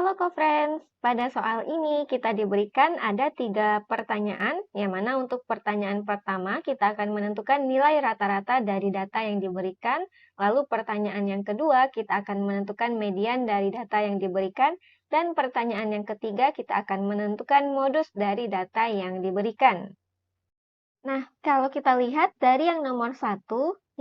Halo co-friends, pada soal ini kita diberikan ada 3 pertanyaan, yang mana untuk pertanyaan pertama kita akan menentukan nilai rata-rata dari data yang diberikan, lalu pertanyaan yang kedua kita akan menentukan median dari data yang diberikan, dan pertanyaan yang ketiga kita akan menentukan modus dari data yang diberikan. Nah, kalau kita lihat dari yang nomor 1,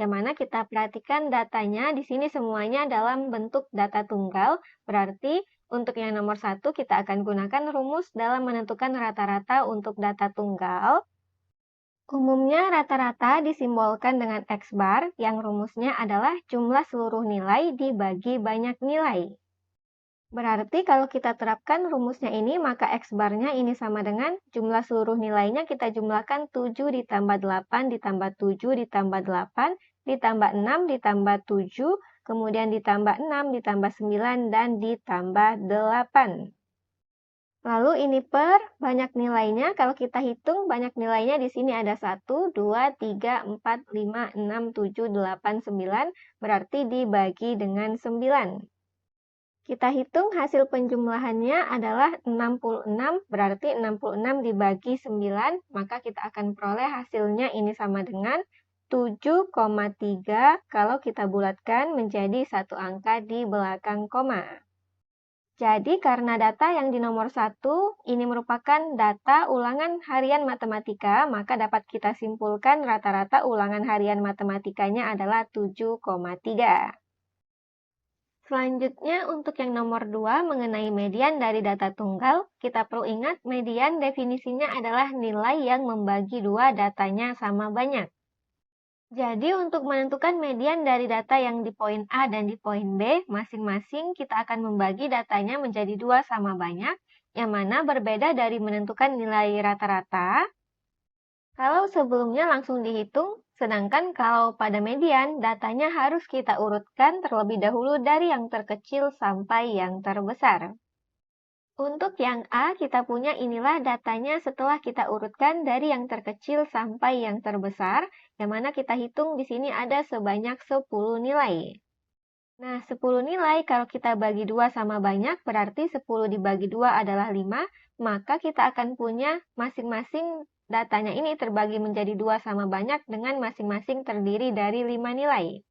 yang mana kita perhatikan datanya di sini semuanya dalam bentuk data tunggal, berarti untuk yang nomor 1 kita akan gunakan rumus dalam menentukan rata-rata untuk data tunggal. Umumnya rata-rata disimbolkan dengan X bar, yang rumusnya adalah jumlah seluruh nilai dibagi banyak nilai. Berarti kalau kita terapkan rumusnya ini, maka X barnya ini sama dengan jumlah seluruh nilainya kita jumlahkan 7 ditambah 8 ditambah 7 ditambah 8 ditambah 6 ditambah 7, kemudian ditambah 6 ditambah 9 dan ditambah 8. Lalu ini per banyak nilainya, kalau kita hitung banyak nilainya di sini ada 1, 2, 3, 4, 5, 6, 7, 8, 9, berarti dibagi dengan 9. Kita hitung hasil penjumlahannya adalah 66, berarti 66 dibagi 9, maka kita akan peroleh hasilnya ini sama dengan 7,3 kalau kita bulatkan menjadi satu angka di belakang koma. Jadi karena data yang di nomor 1 ini merupakan data ulangan harian matematika, maka dapat kita simpulkan rata-rata ulangan harian matematikanya adalah 7,3. Selanjutnya untuk yang nomor 2 mengenai median dari data tunggal, kita perlu ingat median definisinya adalah nilai yang membagi dua datanya sama banyak. Jadi untuk menentukan median dari data yang di poin A dan di poin B, masing-masing kita akan membagi datanya menjadi dua sama banyak, yang mana berbeda dari menentukan nilai rata-rata. Kalau sebelumnya langsung dihitung, sedangkan kalau pada median, datanya harus kita urutkan terlebih dahulu dari yang terkecil sampai yang terbesar. Untuk yang A, kita punya inilah datanya setelah kita urutkan dari yang terkecil sampai yang terbesar, yang mana kita hitung di sini ada sebanyak 10 nilai. Nah, 10 nilai kalau kita bagi 2 sama banyak, berarti 10 dibagi 2 adalah 5, maka kita akan punya masing-masing datanya ini terbagi menjadi 2 sama banyak dengan masing-masing terdiri dari 5 nilai.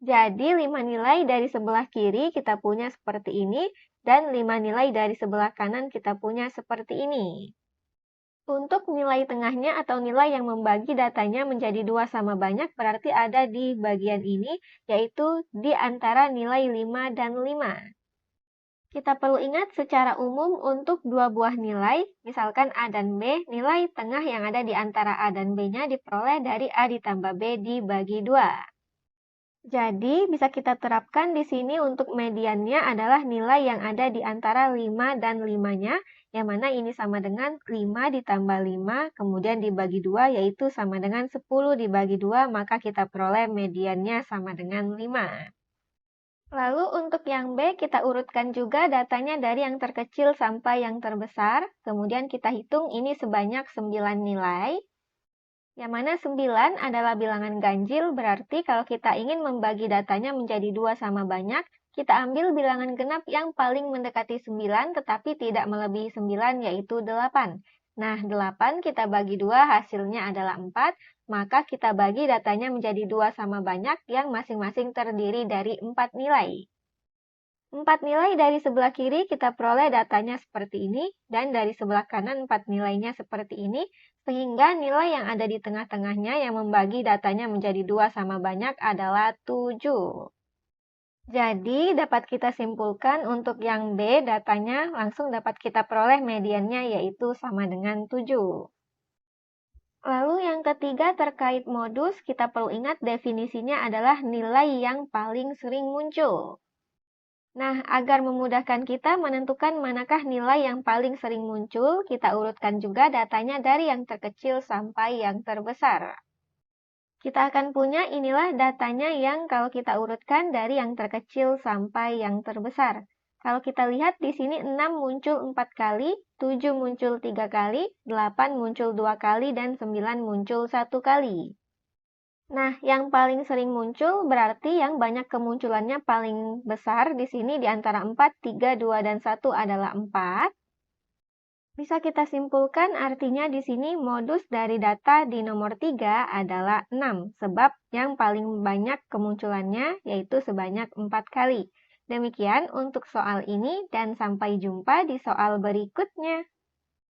Jadi 5 nilai dari sebelah kiri kita punya seperti ini, dan 5 nilai dari sebelah kanan kita punya seperti ini. Untuk nilai tengahnya atau nilai yang membagi datanya menjadi 2 sama banyak berarti ada di bagian ini, yaitu di antara nilai 5 dan 5. Kita perlu ingat secara umum untuk dua buah nilai, misalkan A dan B, nilai tengah yang ada di antara A dan B-nya diperoleh dari A ditambah B dibagi 2. Jadi, bisa kita terapkan di sini untuk mediannya adalah nilai yang ada di antara 5 dan 5-nya, yang mana ini sama dengan 5 ditambah 5, kemudian dibagi 2, yaitu sama dengan 10 dibagi 2, maka kita peroleh mediannya sama dengan 5. Lalu untuk yang B, kita urutkan juga datanya dari yang terkecil sampai yang terbesar, kemudian kita hitung ini sebanyak 9 nilai. Yang mana 9 adalah bilangan ganjil, berarti kalau kita ingin membagi datanya menjadi 2 sama banyak, kita ambil bilangan genap yang paling mendekati 9 tetapi tidak melebihi 9 yaitu 8. Nah, 8 kita bagi 2 hasilnya adalah 4, maka kita bagi datanya menjadi 2 sama banyak yang masing-masing terdiri dari 4 nilai. 4 nilai dari sebelah kiri kita peroleh datanya seperti ini, dan dari sebelah kanan 4 nilainya seperti ini, sehingga nilai yang ada di tengah-tengahnya yang membagi datanya menjadi 2 sama banyak adalah 7. Jadi, dapat kita simpulkan untuk yang B, datanya langsung dapat kita peroleh mediannya yaitu sama dengan 7. Lalu yang ketiga terkait modus, kita perlu ingat definisinya adalah nilai yang paling sering muncul. Nah, agar memudahkan kita menentukan manakah nilai yang paling sering muncul, kita urutkan juga datanya dari yang terkecil sampai yang terbesar. Kita akan punya inilah datanya yang kalau kita urutkan dari yang terkecil sampai yang terbesar. Kalau kita lihat di sini 6 muncul 4 kali, 7 muncul 3 kali, 8 muncul 2 kali, dan 9 muncul 1 kali. Nah, yang paling sering muncul berarti yang banyak kemunculannya paling besar di sini di antara 4, 3, 2, dan 1 adalah 4. Bisa kita simpulkan artinya di sini modus dari data di nomor 3 adalah 6, sebab yang paling banyak kemunculannya yaitu sebanyak 4 kali. Demikian untuk soal ini dan sampai jumpa di soal berikutnya.